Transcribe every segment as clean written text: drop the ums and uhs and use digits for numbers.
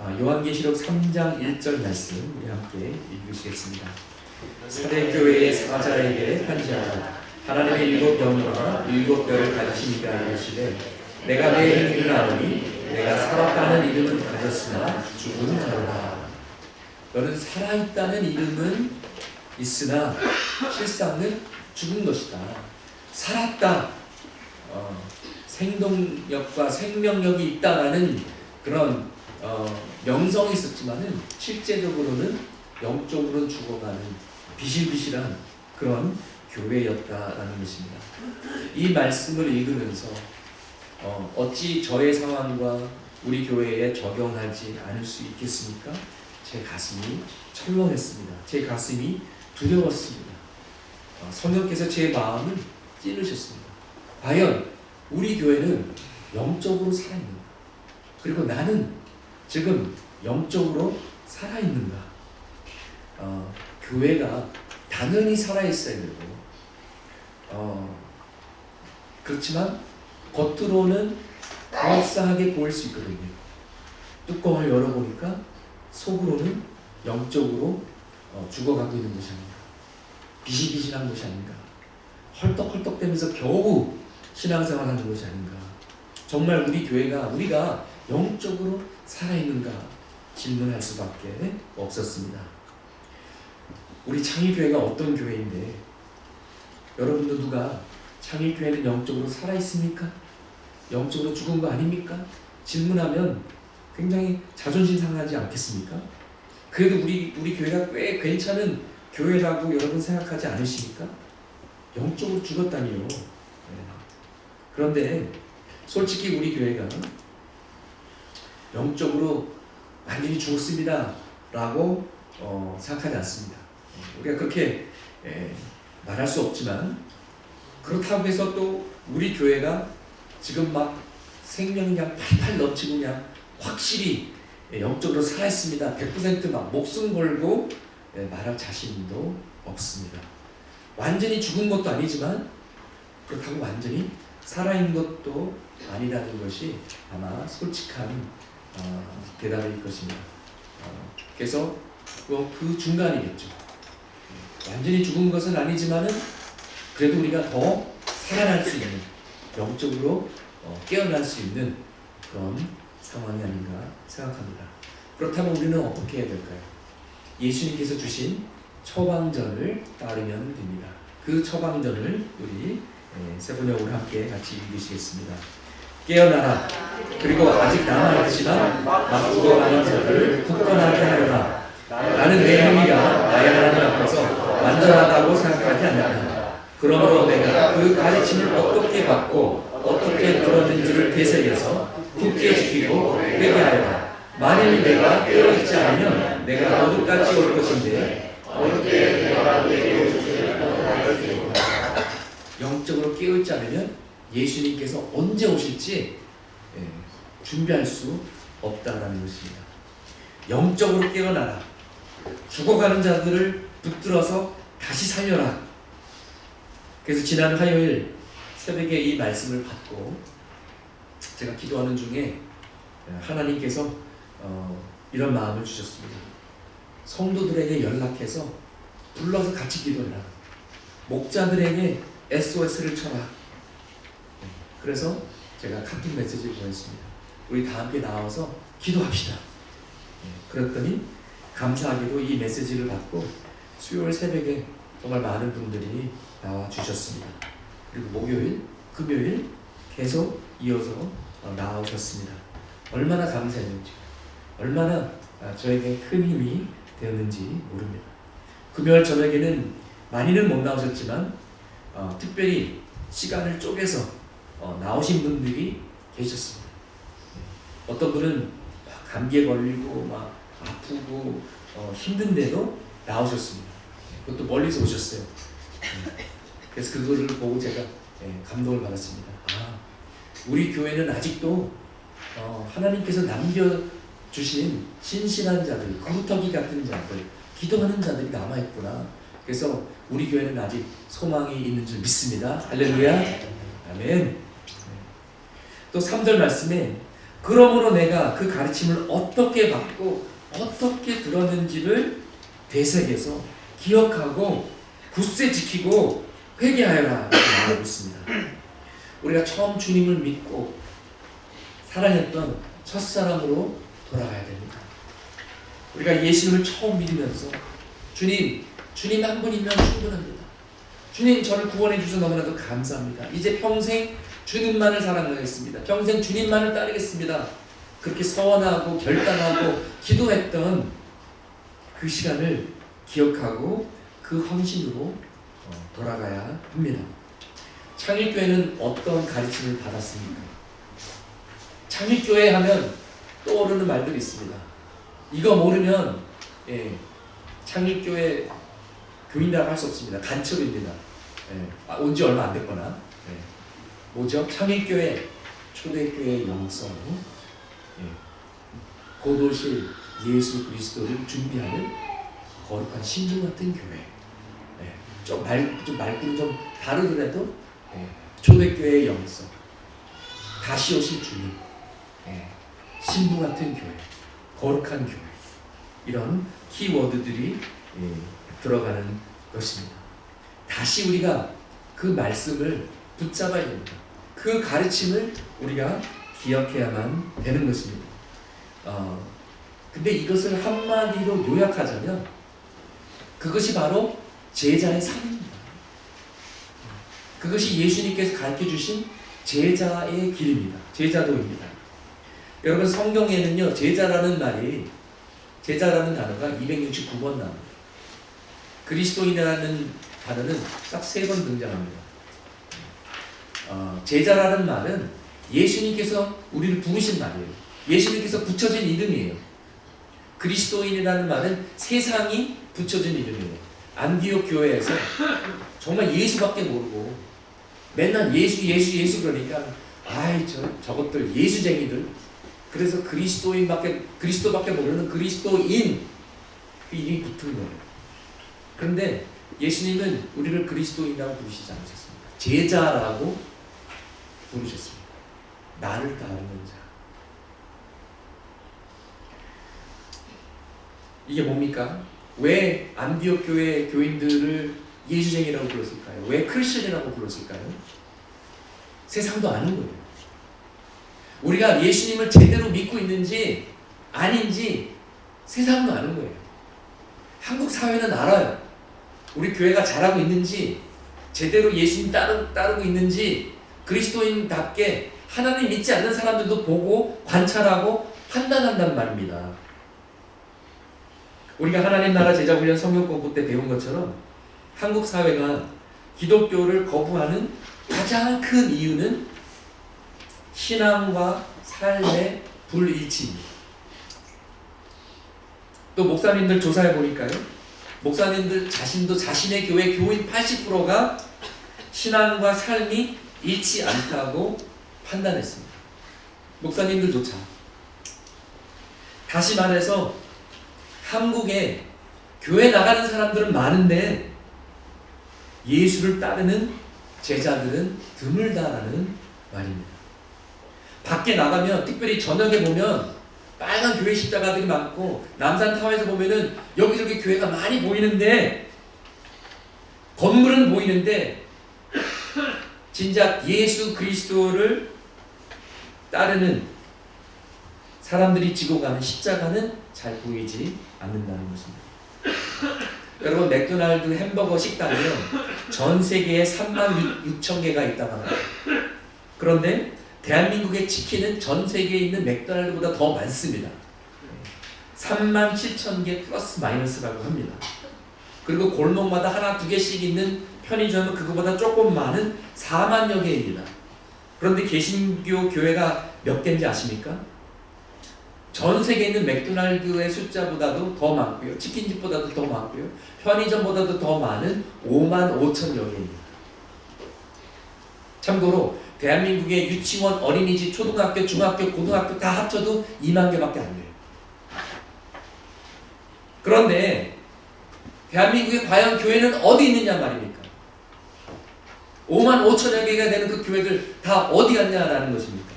요한계시록 3장 1절 말씀 우리 함께 읽으시겠습니다. 사대교회의 사자에게 편지하라. 하나님의 일곱 영과 일곱 별을 가지신 이가 이르시되 내가 내 행위를 아노니 내가 살았다는 이름은 가졌으나 죽은 자로다. 너는 살아있다는 이름은 있으나 실상은 죽은 것이다. 살았다. 생동력과 생명력이 있다라는 그런 명성이 있었지만은 실제적으로는 영적으로는 죽어가는 비실비실한 그런 교회였다라는 것입니다. 이 말씀을 읽으면서 어찌 저의 상황과 우리 교회에 적용하지 않을 수 있겠습니까? 제 가슴이 철렁했습니다. 제 가슴이 두려웠습니다. 성령께서 제 마음을 찌르셨습니다. 과연 우리 교회는 영적으로 살아있는가? 그리고 나는 지금 영적으로 살아있는가? 교회가 당연히 살아있어야 되고 그렇지만 겉으로는 그럴싸하게 보일 수 있거든요. 뚜껑을 열어보니까 속으로는 영적으로 죽어가고 있는 것이 아닌가, 비실비실한 것이 아닌가, 헐떡헐떡대면서 겨우 신앙생활하는 것이 아닌가. 정말 우리 교회가 우리가 영적으로 살아있는가 질문할 수밖에 없었습니다. 우리 창의교회가 어떤 교회인데 여러분도 누가 창의교회는 영적으로 살아있습니까? 영적으로 죽은 거 아닙니까? 질문하면 굉장히 자존심 상하지 않겠습니까? 그래도 우리 교회가 꽤 괜찮은 교회라고 여러분 생각하지 않으십니까? 영적으로 죽었다니요. 그런데 솔직히 우리 교회가 영적으로 완전히 죽었습니다 라고 생각하지 않습니다. 우리가 그렇게 말할 수 없지만 그렇다고 해서 또 우리 교회가 지금 막 생명이 그냥 팔팔 넘치고 그냥 확실히 영적으로 살아있습니다 100% 막 목숨 걸고 말할 자신도 없습니다. 완전히 죽은 것도 아니지만 그렇다고 완전히 살아있는 것도 아니라는 것이 아마 솔직한 대답일 것입니다. 그래서 그 중간이겠죠. 완전히 죽은 것은 아니지만은 그래도 우리가 더 살아날 수 있는, 영적으로 깨어날 수 있는 그런 상황이 아닌가 생각합니다. 그렇다면 우리는 어떻게 해야 될까요? 예수님께서 주신 처방전을 따르면 됩니다. 그 처방전을 우리 세번역으로 함께 같이 읽으시겠습니다. 깨어나라. 그리고 아직 남아있지만 막 죽어가는 자를 굳건하게 하여라. 나는 내 행위가 나의 하나님 앞에서 완전하다고 생각하지 않는다. 그러므로 내가 그 가르침을 어떻게 받고 어떻게 들었는지를 되새겨서 굳게 지키고 되게 하여라. 만일 내가 깨어있지 않으면 내가 어디까지 올 것인데 어떻게 내가 영적으로 깨어있지 않으면 예수님께서 언제 오실지 준비할 수 없다라는 것입니다. 영적으로 깨어나라. 죽어가는 자들을 붙들어서 다시 살려라. 그래서 지난 화요일 새벽에 이 말씀을 받고 제가 기도하는 중에 하나님께서 이런 마음을 주셨습니다. 성도들에게 연락해서 불러서 같이 기도해라. 목자들에게 SOS를 쳐라. 그래서 제가 카톡 메시지를 보냈습니다. 우리 다 함께 나와서 기도합시다. 그랬더니 감사하게도 이 메시지를 받고 수요일 새벽에 정말 많은 분들이 나와 주셨습니다. 그리고 목요일, 금요일 계속 이어서 나오셨습니다. 얼마나 감사했는지, 얼마나 저에게 큰 힘이 되었는지 모릅니다. 금요일 저녁에는 많이는 못 나오셨지만 특별히 시간을 쪼개서 나오신 분들이 계셨습니다. 어떤 분은 감기에 걸리고 막 아프고 힘든데도 나오셨습니다. 그것도 멀리서 오셨어요. 그래서 그거를 보고 제가 감동을 받았습니다. 우리 교회는 아직도 하나님께서 남겨주신 신실한 자들, 구루터기 같은 자들, 기도하는 자들이 남아있구나. 그래서 우리 교회는 아직 소망이 있는 줄 믿습니다. 할렐루야. 아멘. 또 3절 말씀에 그러므로 내가 그 가르침을 어떻게 받고 어떻게 들었는지를 되새겨서 기억하고 굳세 지키고 회개하여라 이렇게 말하고 있습니다. 우리가 처음 주님을 믿고 사랑했던 첫사랑으로 돌아가야 됩니다. 우리가 예수님을 처음 믿으면서 주님 한 분이면 충분합니다. 주님 저를 구원해 주셔서 너무나도 감사합니다. 이제 평생 주님만을 사랑하겠습니다. 평생 주님만을 따르겠습니다. 그렇게 서원하고 결단하고 기도했던 그 시간을 기억하고 그 헌신으로 돌아가야 합니다. 창일교회는 어떤 가르침을 받았습니까? 창일교회 하면 떠오르는 말들이 있습니다. 이거 모르면 창일교회 교인이라고 할 수 없습니다. 간첩입니다. 온 지 얼마 안 됐거나. 뭐죠? 창일교회 초대교회 영성, 곧 오실 예수 그리스도를 준비하는 거룩한 신부 같은 교회. 좀 말귀는 좀 다르더라도 초대교회의 영성, 다시 오실 주님, 신부 같은 교회, 거룩한 교회, 이런 키워드들이 들어가는 것입니다. 다시 우리가 그 말씀을 붙잡아야 됩니다. 그 가르침을 우리가 기억해야만 되는 것입니다. 근데 이것을 한마디로 요약하자면 그것이 바로 제자의 삶입니다. 그것이 예수님께서 가르쳐 주신 제자의 길입니다. 제자도입니다. 여러분 성경에는요 제자라는 단어가 269번 나옵니다. 그리스도인이라는 단어는 딱 3번 등장합니다. 제자라는 말은 예수님께서 우리를 부르신 말이에요. 예수님께서 붙여진 이름이에요. 그리스도인이라는 말은 세상이 붙여진 이름이에요. 안디옥 교회에서 정말 예수밖에 모르고 맨날 예수 그러니까 저것들 예수쟁이들, 그래서 그리스도밖에 모르는 그리스도인, 그 이름이 붙은 거예요. 그런데 예수님은 우리를 그리스도인이라고 부르시지 않으셨습니다. 제자라고 부르셨습니다. 나를 따르는 자. 이게 뭡니까? 왜 안디옥 교회 교인들을 예수쟁이라고 불렀을까요? 왜 크리스천이라고 불렀을까요? 세상도 아는 거예요. 우리가 예수님을 제대로 믿고 있는지 아닌지 세상도 아는 거예요. 한국 사회는 알아요. 우리 교회가 잘하고 있는지, 제대로 예수님 따르고 있는지, 그리스도인답게 하나님 믿지 않는 사람들도 보고 관찰하고 판단한단 말입니다. 우리가 하나님 나라 제자훈련 성경 공부 때 배운 것처럼 한국 사회가 기독교를 거부하는 가장 큰 이유는 신앙과 삶의 불일치입니다. 또 목사님들 조사해 보니까요, 목사님들 자신도 자신의 교회 교인 80%가 신앙과 삶이 일치 않다고 판단했습니다. 목사님들조차. 다시 말해서 한국에 교회 나가는 사람들은 많은데 예수를 따르는 제자들은 드물다라는 말입니다. 밖에 나가면, 특별히 저녁에 보면 빨간 교회 십자가들이 많고, 남산타워에서 보면은 여기저기 교회가 많이 보이는데, 건물은 보이는데 진작 예수 그리스도를 따르는 사람들이 지고 가는 십자가는 잘 보이지 않는다는 것입니다. 여러분, 맥도날드 햄버거 식당이요, 전 세계에 36,000개가 있다고 합니다. 그런데 대한민국의 치킨은 전 세계에 있는 맥도날드보다 더 많습니다. 37,000개 플러스 마이너스라고 합니다. 그리고 골목마다 하나 두 개씩 있는 편의점은 그거보다 조금 많은 4만여 개입니다. 그런데 개신교 교회가 몇 개인지 아십니까? 전 세계에 있는 맥도날드의 숫자보다도 더 많고요, 치킨집보다도 더 많고요, 편의점보다도 더 많은 55,000여 개입니다. 참고로 대한민국의 유치원, 어린이집, 초등학교, 중학교, 고등학교 다 합쳐도 2만 개밖에 안 돼요. 그런데 대한민국에 과연 교회는 어디 있느냐 말입니까? 5만 5천여 개가 되는 그 교회들 다 어디 갔냐라는 것입니까?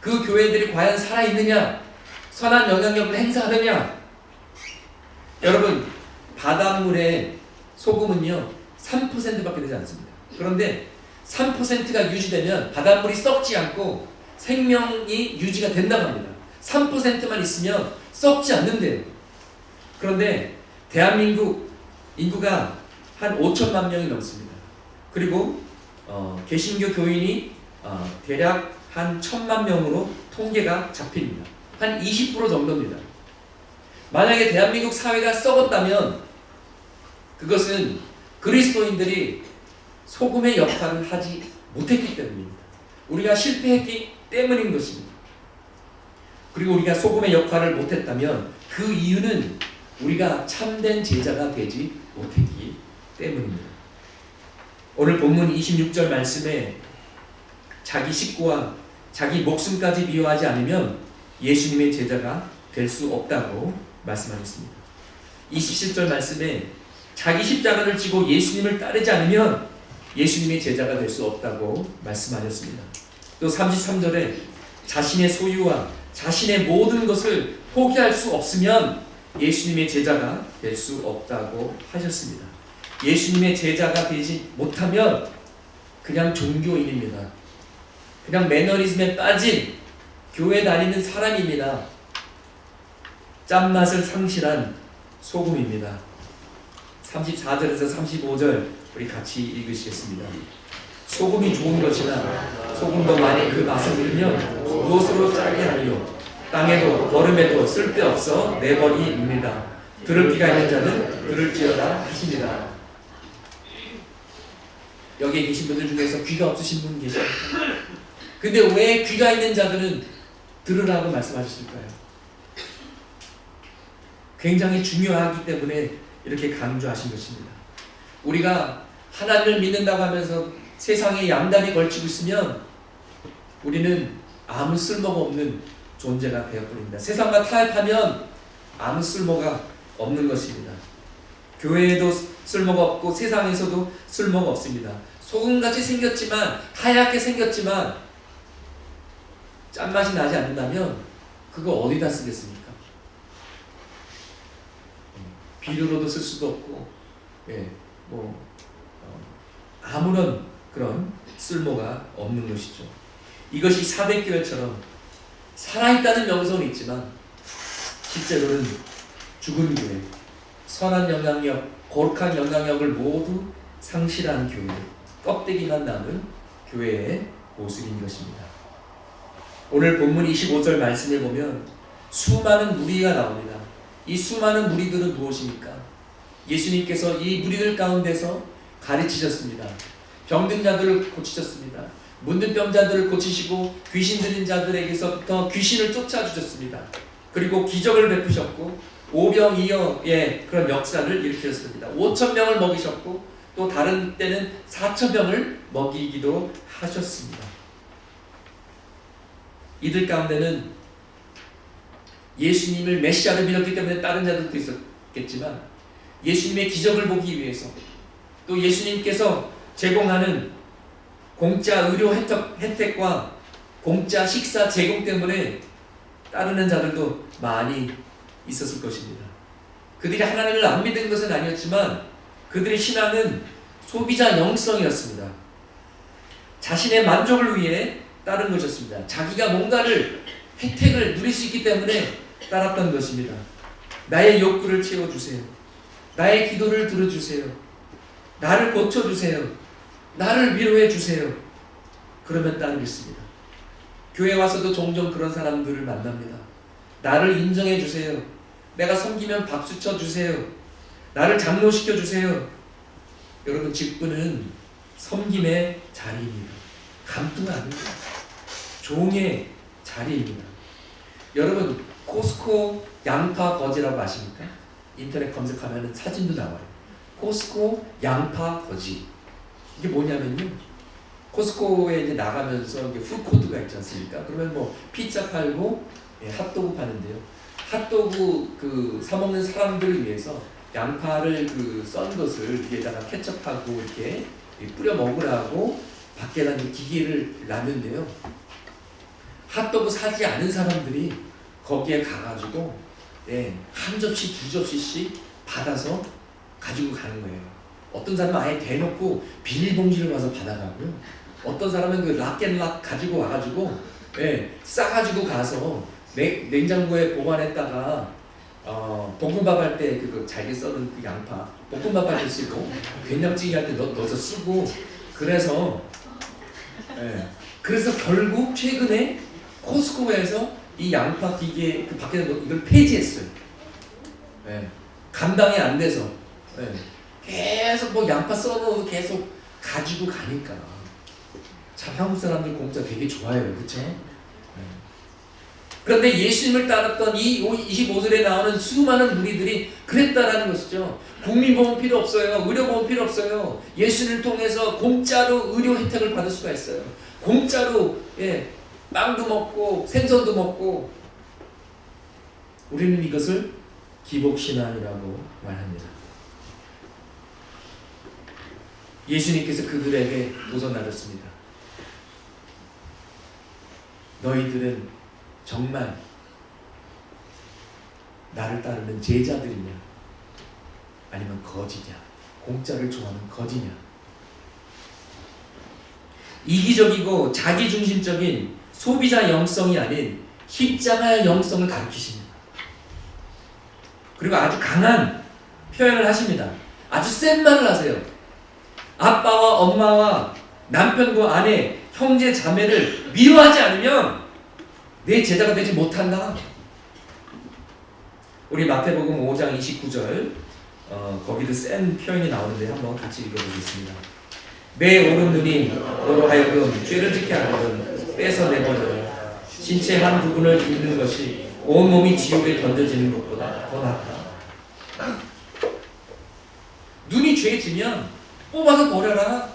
그 교회들이 과연 살아있느냐, 선한 영향력을 행사하느냐. 여러분, 바닷물의 소금은요 3%밖에 되지 않습니다. 그런데 3%가 유지되면 바닷물이 썩지 않고 생명이 유지가 된다고 합니다. 3%만 있으면 썩지 않는데요. 그런데 대한민국 인구가 한 5천만 명이 넘습니다. 그리고 개신교 교인이 대략 한 1,000만 명으로 통계가 잡힙니다. 한 20% 정도입니다. 만약에 대한민국 사회가 썩었다면 그것은 그리스도인들이 소금의 역할을 하지 못했기 때문입니다. 우리가 실패했기 때문인 것입니다. 그리고 우리가 소금의 역할을 못했다면 그 이유는 우리가 참된 제자가 되지 못했기 때문입니다. 오늘 본문 26절 말씀에 자기 식구와 자기 목숨까지 미워하지 않으면 예수님의 제자가 될 수 없다고 말씀하셨습니다. 27절 말씀에 자기 십자가를 지고 예수님을 따르지 않으면 예수님의 제자가 될 수 없다고 말씀하셨습니다. 또 33절에 자신의 소유와 자신의 모든 것을 포기할 수 없으면 예수님의 제자가 될 수 없다고 하셨습니다. 예수님의 제자가 되지 못하면 그냥 종교인입니다. 그냥 매너리즘에 빠진 교회 다니는 사람입니다. 짠맛을 상실한 소금입니다. 34절에서 35절 우리 같이 읽으시겠습니다. 소금이 좋은 것이나 소금도 만일 그 맛을 잃으면 무엇으로 짜게 하리요. 땅에도 거름에도 쓸데없어 내버리입니다. 들을 귀가 있는 자는 들을지어다 하십니다. 여기에 계신 분들 중에서 귀가 없으신 분 계십니까? 근데 왜 귀가 있는 자들은 들으라고 말씀하셨을까요? 굉장히 중요하기 때문에 이렇게 강조하신 것입니다. 우리가 하나님을 믿는다고 하면서 세상에 양다리 걸치고 있으면 우리는 아무 쓸모가 없는 존재가 되어버립니다. 세상과 타협하면 아무 쓸모가 없는 것입니다. 교회에도 쓸모가 없고 세상에서도 쓸모가 없습니다. 소금같이 생겼지만, 하얗게 생겼지만 짠맛이 나지 않는다면 그거 어디다 쓰겠습니까? 비료로도 쓸 수도 없고, 아무런 그런 쓸모가 없는 것이죠. 이것이 사백교회처럼 살아있다는 명성은 있지만 실제로는 죽은 교회, 선한 영향력, 거룩한 영향력을 모두 상실한 교회, 껍데기만 남은 교회의 모습인 것입니다. 오늘 본문 25절 말씀을 보면 수많은 무리가 나옵니다. 이 수많은 무리들은 무엇입니까? 예수님께서 이 무리들 가운데서 가르치셨습니다. 병든 자들을 고치셨습니다. 문둥병자들을 고치시고 귀신 들린 자들에게서부터 귀신을 쫓아주셨습니다. 그리고 기적을 베푸셨고 오병이어의 그런 역사를 일으키셨습니다. 5,000명을 먹이셨고 또 다른 때는 4,000명을 먹이기도 하셨습니다. 이들 가운데는 예수님을 메시아로 믿었기 때문에 다른 자들도 있었겠지만 예수님의 기적을 보기 위해서 또 예수님께서 제공하는 공짜 의료 혜택과 공짜 식사 제공 때문에 따르는 자들도 많이 있었을 것입니다. 그들이 하나님을 안 믿은 것은 아니었지만 그들의 신앙은 소비자 영성이었습니다. 자신의 만족을 위해 따른 것이었습니다. 자기가 뭔가를 혜택을 누릴 수 있기 때문에 따랐던 것입니다. 나의 욕구를 채워주세요. 나의 기도를 들어주세요. 나를 고쳐주세요. 나를 위로해주세요. 그러면 따르겠습니다. 교회 와서도 종종 그런 사람들을 만납니다. 나를 인정해주세요. 내가 섬기면 박수 쳐주세요. 나를 장로시켜주세요. 여러분, 직분은 섬김의 자리입니다. 감투가 아닙니다. 종의 자리입니다. 여러분, 코스코 양파 거지라고 아십니까? 인터넷 검색하면 사진도 나와요. 코스코 양파 거지. 이게 뭐냐면요, 코스코에 이제 나가면서 이게 푸드코트가 있지 않습니까? 그러면 뭐 피자 팔고 핫도그 파는데요. 핫도그 사 먹는 사람들을 위해서 양파를 썬 것을 위에다가 케첩하고 이렇게 뿌려 먹으라고 밖에다 기계를 놨는데요. 핫도그 사지 않은 사람들이 거기에 가가지고 한 접시 두 접시씩 받아서 가지고 가는 거예요. 어떤 사람은 아예 대놓고 비닐봉지를 와서 받아가고요. 어떤 사람은 그 락앤락 가지고 와가지고 싸가지고 가서 냉장고에 보관했다가 볶음밥 할 때 그 잘게 썰은 그 양파 볶음밥 할 때 쓰고 된장찌개 할 때 넣어서 쓰고 그래서 결국 최근에 코스코에서 이 양파 기계 그 밖에다 이걸 폐지했어요. 감당이 안 돼서 계속 뭐 양파 썰어서 계속 가지고 가니까 참 한국 사람들 공짜 되게 좋아해요, 그렇죠? 그런데 예수님을 따랐던 이 25절에 나오는 수많은 무리들이 그랬다라는 것이죠. 국민보험 필요 없어요. 의료보험 필요 없어요. 예수님을 통해서 공짜로 의료 혜택을 받을 수가 있어요. 공짜로 빵도 먹고 생선도 먹고. 우리는 이것을 기복신앙이라고 말합니다. 예수님께서 그들에게 도전하셨습니다. 너희들은 정말 나를 따르는 제자들이냐? 아니면 거지냐? 공짜를 좋아하는 거지냐? 이기적이고 자기중심적인 소비자 영성이 아닌 십자가의 영성을 가르치십니다. 그리고 아주 강한 표현을 하십니다. 아주 센 말을 하세요. 아빠와 엄마와 남편과 아내, 형제, 자매를 미워하지 않으면 내 제자가 되지 못한다. 우리 마태복음 5장 29절 거기도 센 표현이 나오는데 한번 같이 읽어보겠습니다. 내 오른 눈이 너로 하여금 죄를 짓게 하거든 뺏어내버려 신체 한 부분을 잃는 것이 온몸이 지옥에 던져지는 것보다 더 낫다. 눈이 죄 지면 뽑아서 버려라.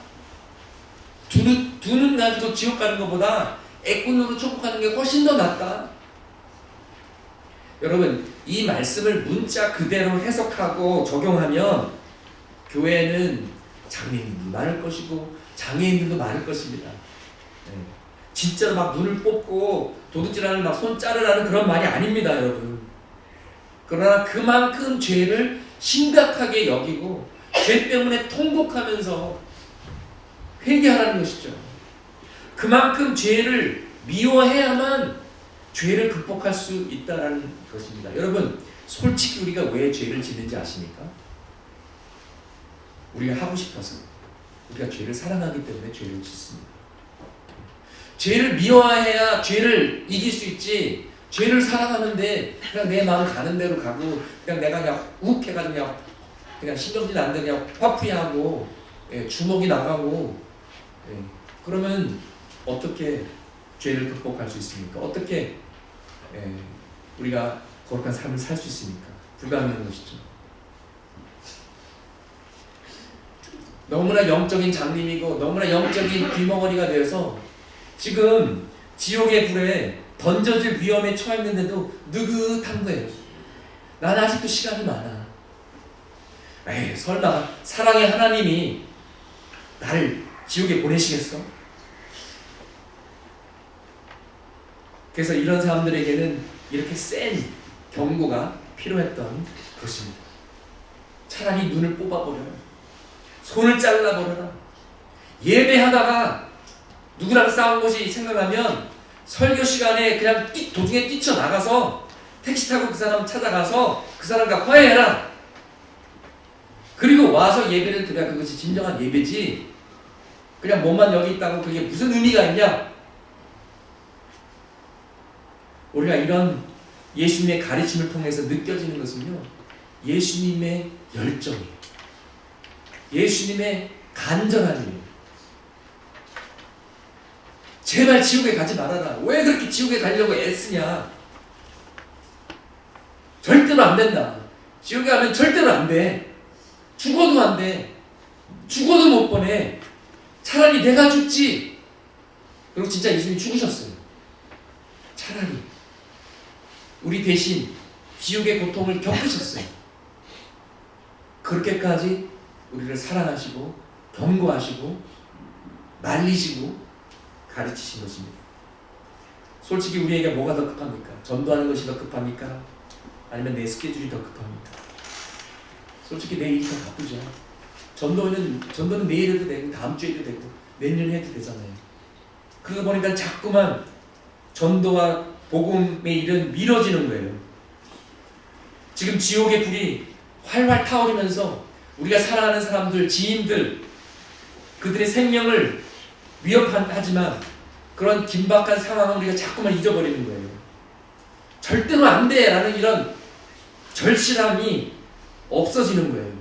두 눈 가지고 지옥 가는 것보다 애꾼으로 축복하는 게 훨씬 더 낫다. 여러분, 이 말씀을 문자 그대로 해석하고 적용하면 교회는 장애인들도 많을 것이고 장애인들도 많을 것입니다. 진짜로 막 눈을 뽑고 도둑질하는 막 손 자르라는 그런 말이 아닙니다, 여러분. 그러나 그만큼 죄를 심각하게 여기고 죄 때문에 통곡하면서 회개하라는 것이죠. 그만큼 죄를 미워해야만 죄를 극복할 수 있다는 것입니다. 여러분, 솔직히 우리가 왜 죄를 짓는지 아십니까? 우리가 하고 싶어서, 우리가 죄를 사랑하기 때문에 죄를 짓습니다. 죄를 미워해야 죄를 이길 수 있지. 죄를 사랑하는데 그냥 내 마음 가는 대로 가고 그냥 내가 그냥 욱 해가지고 그냥 신경질 안 되게 그냥 화풀이하고 주먹이 나가고 그러면 어떻게 죄를 극복할 수 있습니까? 어떻게 우리가 거룩한 삶을 살 수 있습니까? 불가능한 것이죠. 너무나 영적인 장님이고 너무나 영적인 귀머거리가 되어서 지금 지옥의 불에 던져질 위험에 처했는데도 느긋한 거예요. 나는 아직도 시간이 많아. 설마 사랑의 하나님이 나를 지옥에 보내시겠어? 그래서 이런 사람들에게는 이렇게 센 경고가 필요했던 것입니다. 차라리 눈을 뽑아버려요. 손을 잘라버려라. 예배하다가 누구랑 싸운 것이 생각나면 설교 시간에 그냥 도중에 뛰쳐나가서 택시 타고 그 사람 찾아가서 그 사람과 화해해라. 그리고 와서 예배를 드려야 그것이 진정한 예배지. 그냥 몸만 여기 있다고 그게 무슨 의미가 있냐? 우리가 이런 예수님의 가르침을 통해서 느껴지는 것은요, 예수님의 열정이에요. 예수님의 간절한 일. 제발 지옥에 가지 말아라. 왜 그렇게 지옥에 가려고 애쓰냐? 절대로 안 된다. 지옥에 가면 절대로 안 돼. 죽어도 안 돼. 죽어도 못 보내. 차라리 내가 죽지. 그리고 진짜 예수님이 죽으셨어요. 차라리 우리 대신 지옥의 고통을 겪으셨어요. 그렇게까지 우리를 사랑하시고 경고하시고 말리시고 가르치신 것입니다. 솔직히 우리에게 뭐가 더 급합니까? 전도하는 것이 더 급합니까? 아니면 내 스케줄이 더 급합니까? 솔직히 내 일이 더 바쁘죠. 전도는 내일 해도 되고 다음 주에 해도 되고 내년 해도 되잖아요. 그러다 보니까 자꾸만 전도와 복음의 일은 미뤄지는 거예요. 지금 지옥의 불이 활활 타오르면서 우리가 사랑하는 사람들, 지인들, 그들의 생명을 위협하지만 그런 긴박한 상황을 우리가 자꾸만 잊어버리는 거예요. 절대로 안 돼! 라는 이런 절실함이 없어지는 거예요.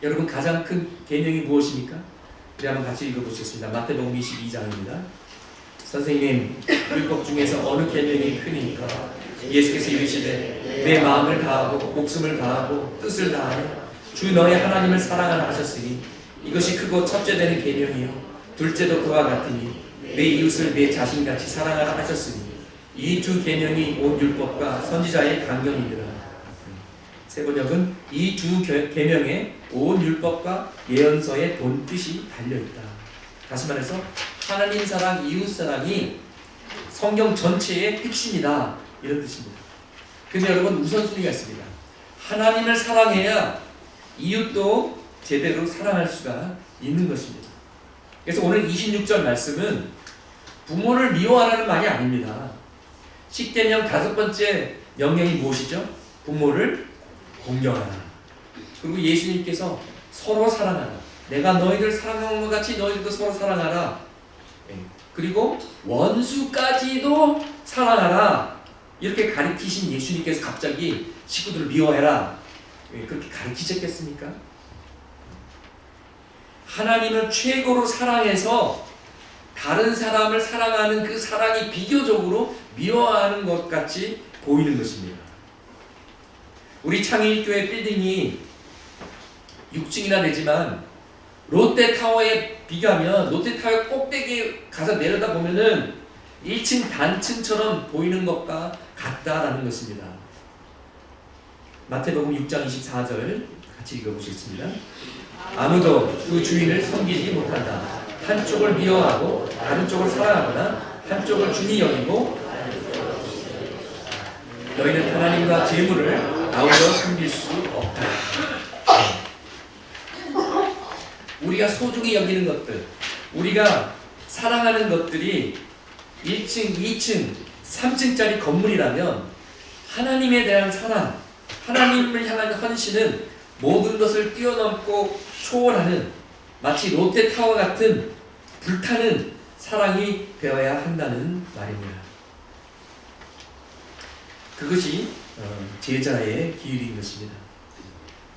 여러분, 가장 큰 계명이 무엇입니까? 우리 한번 같이 읽어보시겠습니다. 마태복음 22장입니다. 선생님, 율법 중에서 어느 계명이 크니까? 예수께서 이르시되 내 마음을 다하고 목숨을 다하고 뜻을 다하여 주 너의 하나님을 사랑하라 하셨으니 이것이 크고 첫째 되는 계명이요 둘째도 그와 같으니 내 이웃을 내 자신같이 사랑하라 하셨으니 이 두 계명이 온 율법과 선지자의 강령이니라. 세번역은 이 두 계명에 온 율법과 예언서의 본뜻이 달려있다. 다시 말해서 하나님 사랑, 이웃 사랑이 성경 전체의 핵심이다, 이런 뜻입니다. 근데 여러분, 우선순위가 있습니다. 하나님을 사랑해야 이웃도 제대로 사랑할 수가 있는 것입니다. 그래서 오늘 26절 말씀은 부모를 미워하라는 말이 아닙니다. 십계명 5번째 명령이 무엇이죠? 부모를 공경하라. 그리고 예수님께서 서로 사랑하라. 내가 너희들 사랑하는 것 같이 너희들도 서로 사랑하라. 그리고 원수까지도 사랑하라. 이렇게 가르치신 예수님께서 갑자기 식구들을 미워해라. 그렇게 가르치셨겠습니까? 하나님을 최고로 사랑해서 다른 사람을 사랑하는 그 사랑이 비교적으로 미워하는 것 같이 보이는 것입니다. 우리 창의교회 빌딩이 6층이나 되지만 롯데타워에 비교하면 롯데타워 꼭대기에 가서 내려다보면은 1층 단층처럼 보이는 것과 같다라는 것입니다. 마태복음 6장 24절 같이 읽어보시겠습니다. 아무도 그 주인을 섬기지 못한다. 한쪽을 미워하고 다른 쪽을 사랑하거나 한쪽을 중히 여기고 너희는 하나님과 재물을 아우러 섬길 수 없다. 우리가 소중히 여기는 것들, 우리가 사랑하는 것들이 1층, 2층, 3층짜리 건물이라면 하나님에 대한 사랑, 하나님을 향한 헌신은 모든 것을 뛰어넘고 초월하는 마치 롯데타워 같은 불타는 사랑이 되어야 한다는 말입니다. 그것이 제자의 기율인 것입니다.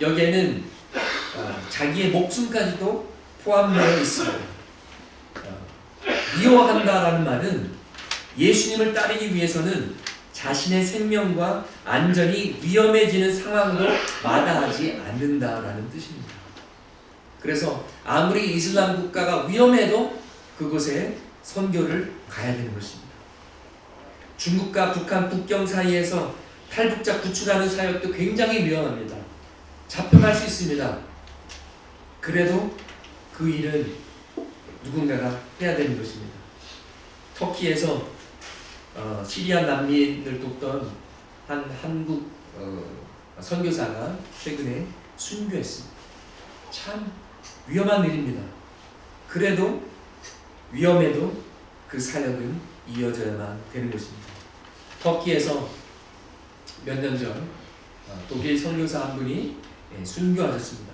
여기에는 자기의 목숨까지도 포함되어 있습니다. 미워한다라는 말은 예수님을 따르기 위해서는 자신의 생명과 안전이 위험해지는 상황도 마다하지 않는다라는 뜻입니다. 그래서 아무리 이슬람 국가가 위험해도 그곳에 선교를 가야 되는 것입니다. 중국과 북한 국경 사이에서 탈북자 구출하는 사역도 굉장히 위험합니다. 잡혀갈 수 있습니다. 그래도 그 일은 누군가가 해야 되는 것입니다. 터키에서 시리아 난민을 돕던 한 한국 선교사가 최근에 순교했습니다. 참 위험한 일입니다. 그래도 위험해도 그 사역은 이어져야만 되는 것입니다. 터키에서 몇 년 전 독일 선교사 한 분이 순교하셨습니다.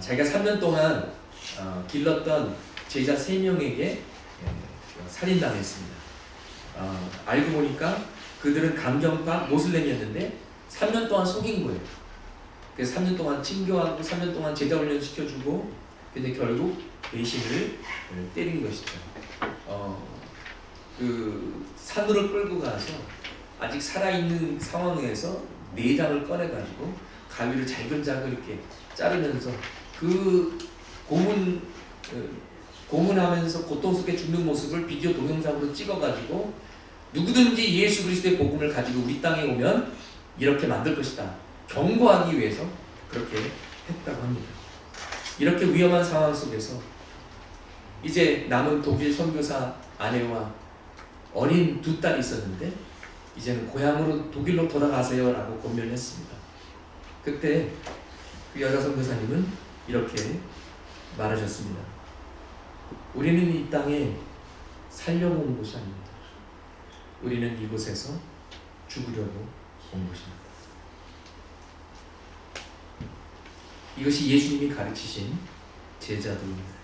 자기가 3년 동안 길렀던 제자 3명에게 살인당했습니다. 알고 보니까 그들은 강경파 모슬렘이었는데 3년 동안 속인 거예요. 그래서 3년 동안 친교하고 3년 동안 제자 훈련 시켜주고 근데 결국 배신을 때린 것이죠. 그 산으로 끌고 가서 아직 살아있는 상황에서 내장을 꺼내가지고 가위를 잘근잘근 이렇게 자르면서 그 고문하면서 고통스럽게 죽는 모습을 비디오 동영상으로 찍어가지고 누구든지 예수 그리스도의 복음을 가지고 우리 땅에 오면 이렇게 만들 것이다 경고하기 위해서 그렇게 했다고 합니다. 이렇게 위험한 상황 속에서 이제 남은 독일 선교사 아내와 어린 두 딸이 있었는데 이제는 고향으로 독일로 돌아가세요 라고 권면을 했습니다. 그때 그 여자 선교사님은 이렇게 말하셨습니다. 우리는 이 땅에 살려고 온 것이 아닙니다. 우리는 이곳에서 죽으려고 온 것입니다. 이것이 예수님이 가르치신 제자도입니다.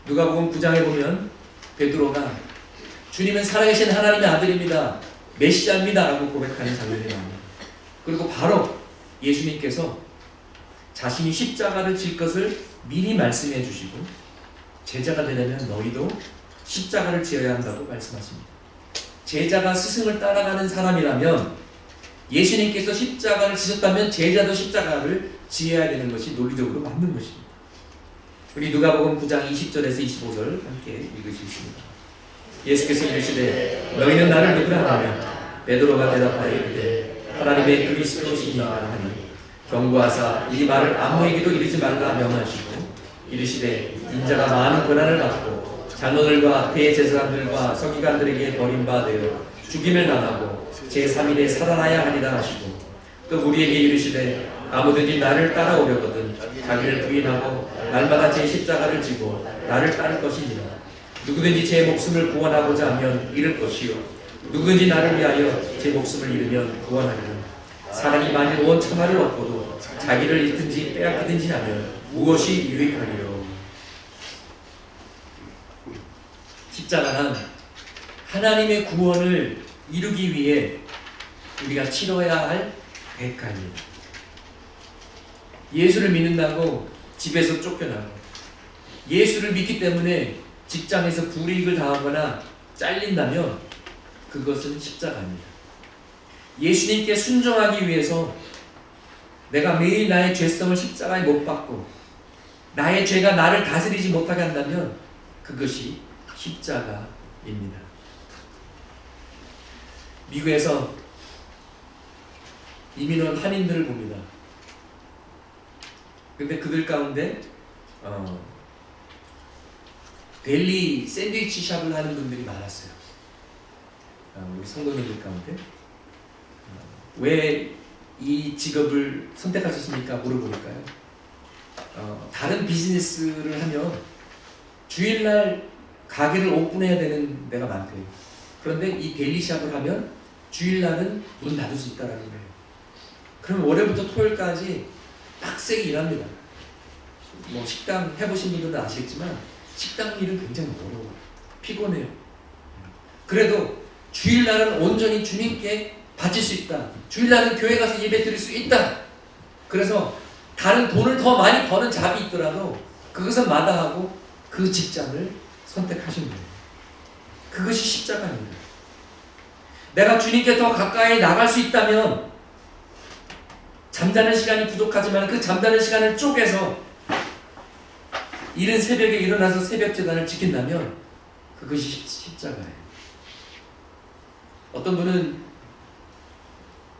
누가복음 9장에 보면 베드로가 주님은 살아계신 하나님의 아들입니다. 메시아입니다 라고 고백하는 장면이 나옵니다. 그리고 바로 예수님께서 자신이 십자가를 질 것을 미리 말씀해 주시고 제자가 되려면 너희도 십자가를 지어야 한다고 말씀하십니다. 제자가 스승을 따라가는 사람이라면 예수님께서 십자가를 지셨다면 제자도 십자가를 지어야 되는 것이 논리적으로 맞는 것입니다. 우리 누가복음 9장 20절에서 25절 함께 읽으시겠습니다. 예수께서 이르시되 너희는 나를 누구라 하냐? 베드로가 대답하여 이르되 하나님의 그리스도시니라 하니 경고하사 이 말을 아무에게도 이르지 말라 명하시고 이르시되 인자가 많은 고난을 받고 장로들과 대제사장들과 서기관들에게 버림받아 죽임을 당하고 제3일에 살아나야 하리라 하시고 또 우리에게 이르시되 아무든지 나를 따라오려거든 자기를 부인하고 날마다 제 십자가를 지고 나를 따를 것이니라. 누구든지 제 목숨을 구원하고자 하면 잃을 것이요 누구든지 나를 위하여 제 목숨을 잃으면 구원하리라. 사람이 만일 온 천하를 얻고도 자기를 잃든지 빼앗기든지 하면 무엇이 유익하리요. 십자가는 하나님의 구원을 이루기 위해 우리가 치러야 할 대가입니다. 예수를 믿는다고 집에서 쫓겨나고 예수를 믿기 때문에 직장에서 불이익을 당하거나 잘린다면 그것은 십자가입니다. 예수님께 순종하기 위해서 내가 매일 나의 죄성을 십자가에 못 박고 나의 죄가 나를 다스리지 못하게 한다면 그것이 십자가입니다. 미국에서 이민 온 한인들을 봅니다. 근데 그들 가운데 델리 샌드위치 샵을 하는 분들이 많았어요. 우리 성도님들 가운데 왜 이 직업을 선택하셨습니까? 물어보니까요. 다른 비즈니스를 하면 주일날 가게를 오픈해야 되는 데가 많대요. 그런데 이 델리샵을 하면 주일날은 문 닫을 수 있다는 거예요. 그럼 월요일부터 토요일까지 빡세게 일합니다. 뭐 식당 해보신 분들은 아시겠지만 식당 일은 굉장히 어려워요. 피곤해요. 그래도 주일날은 온전히 주님께 바칠 수 있다. 주일날은 교회 가서 예배 드릴 수 있다. 그래서 다른 돈을 더 많이 버는 잡이 있더라도 그것은 마다하고 그 직장을 선택하신 거예요. 그것이 십자가입니다. 내가 주님께 더 가까이 나갈 수 있다면 잠자는 시간이 부족하지만 그 잠자는 시간을 쪼개서 이른 새벽에 일어나서 새벽 제단을 지킨다면 그것이 십자가예요. 어떤 분은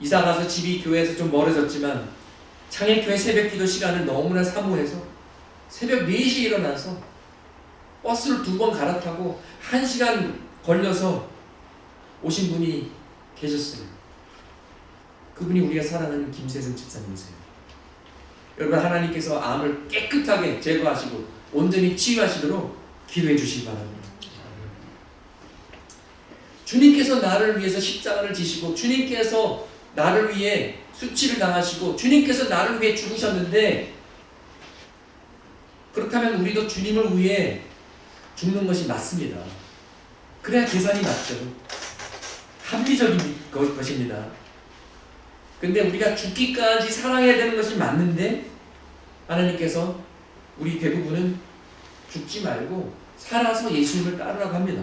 이사가서 집이 교회에서 좀 멀어졌지만 창일교회 새벽기도 시간을 너무나 사모해서 새벽 4시에 일어나서 버스를 2번 갈아타고 1시간 걸려서 오신 분이 계셨어요. 그분이 우리가 사랑하는 김세승 집사님이세요. 여러분, 하나님께서 암을 깨끗하게 제거하시고 온전히 치유하시도록 기도해 주시기 바랍니다. 주님께서 나를 위해서 십자가를 지시고 주님께서 나를 위해 수치를 당하시고 주님께서 나를 위해 죽으셨는데, 그렇다면 우리도 주님을 위해 죽는 것이 맞습니다. 그래야 계산이 맞죠. 합리적인 것입니다. 근데 우리가 죽기까지 사랑해야 되는 것이 맞는데 하나님께서 우리 대부분은 죽지 말고 살아서 예수님을 따르라고 합니다.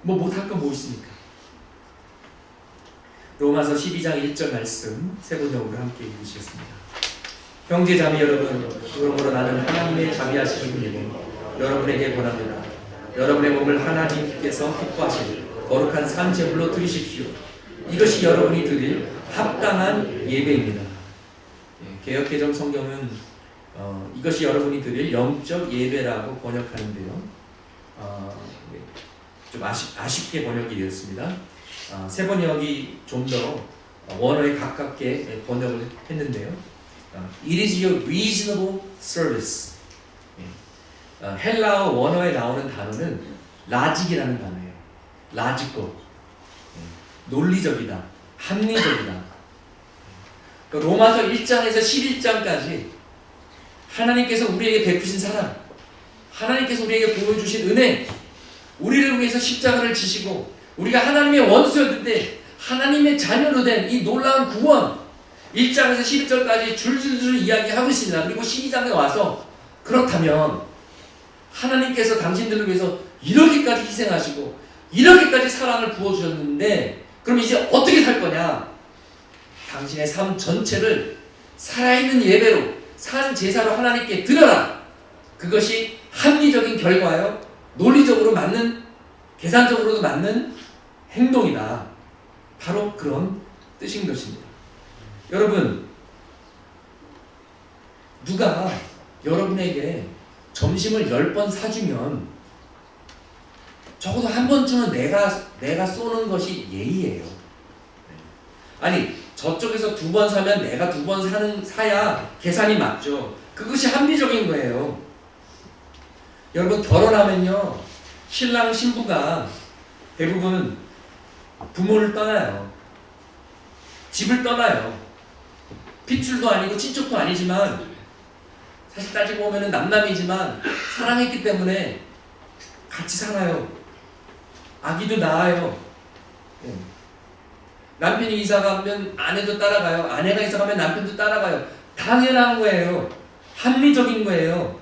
뭐 못할 건 뭐 있습니까? 로마서 12장 1절 말씀 세 번역으로 함께 읽으시겠습니다. 형제자매 여러분, 그러므로 나는 하나님의 자비하시는 분이고 여러분에게 권합니다. 여러분의 몸을 하나님께서 기뻐하실 거룩한 산 제물로 드리십시오. 이것이 여러분이 드릴 합당한 예배입니다. 개역개정 성경은 이것이 여러분이 드릴 영적 예배라고 번역하는데요. 좀 아쉽게 번역이 되었습니다. 세 번역이 좀 더 원어에 가깝게 번역을 했는데요. It is your reasonable service. 헬라어 원어에 나오는 단어는 라직이라는 단어예요. 라직고, 논리적이다, 합리적이다. 로마서 1장에서 11장까지 하나님께서 우리에게 베푸신 사랑, 하나님께서 우리에게 보여주신 은혜, 우리를 위해서 십자가를 지시고 우리가 하나님의 원수였는데 하나님의 자녀로 된 이 놀라운 구원, 1장에서 11절까지 줄줄줄 이야기하고 있습니다. 그리고 12장에 와서 그렇다면 하나님께서 당신들을 위해서 이렇게까지 희생하시고 이렇게까지 사랑을 부어주셨는데 그럼 이제 어떻게 살 거냐? 당신의 삶 전체를 살아있는 예배로, 산 제사로 하나님께 드려라. 그것이 합리적인 결과요, 논리적으로 맞는, 계산적으로도 맞는 행동이다. 바로 그런 뜻인 것입니다. 여러분, 누가 여러분에게 점심을 10번 사주면 적어도 한 번쯤은 내가 쏘는 것이 예의예요. 아니, 저쪽에서 2번 사면 내가 2번 사야 계산이 맞죠. 그것이 합리적인 거예요. 여러분, 결혼하면요, 신랑 신부가 대부분 부모를 떠나요. 집을 떠나요. 핏줄도 아니고 친척도 아니지만 사실 따지고 보면 남남이지만 사랑했기 때문에 같이 살아요. 아기도 낳아요. 남편이 이사 가면 아내도 따라가요. 아내가 이사 가면 남편도 따라가요. 당연한 거예요. 합리적인 거예요.